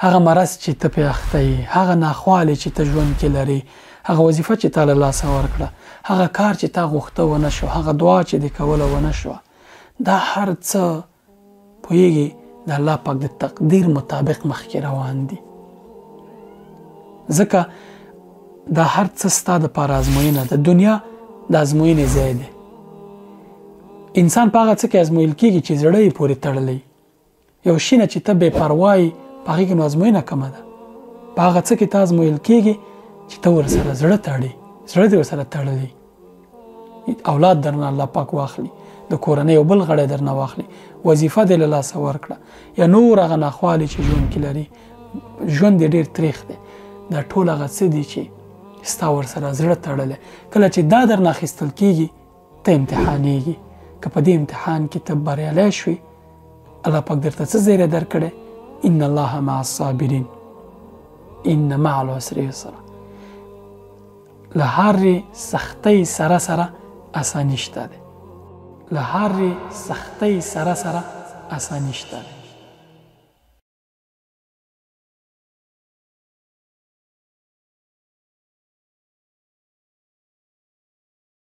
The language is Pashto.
هغه مرض چې ته پې اخته یې، هغه ناخوالې چې ته ژوند کې لرې، هغه وظیفه چې تا له لاسه ورکړه، هغه کار چې تا غوښته ونه شو، هغه دعا چې دې کوله ونه شوه، دا هر څه پوهېږي د الله پاک د تقدیر مطابق مخکې روان دي. ځکه دا هر څه ستا دپاره ازموینه ده. دنیا د ازموینې ځای دی. انسان په هغه څه کې ازمویل کېږي چې زړه یې پورې تړلی. یو شي نه چې ته بې پروا یې، په هغې کې نو ازموینه کمه ده. په هغه څه کې ته ازمویل کېږي چې ته ورسره زړه تړې، زړه دې ورسره تړلی. اولاد درنه الله پاک واخلي، د کورنۍ یو بل غړی درنه واخلي، وظیفه دې له لاسه ورکړه، یا نور هغه ناخوالې چې ژوند کې لري، ژوند دې ډېر تریخ دی. دا ټول هغه څه دي چې ستا ورسره زړه تړلی. کله چې دا درنه اخیستل کېږي ته امتحانېږي. که په دې امتحان کې ته بریالی شوې، الله پاک درته څه زیری درکړی؟ ان الله مع الصابرین ان مع العسر یسرا. له هرې سختۍ سره سره اساني شته دی. له هرې سختۍ سره سره اساني شته دی.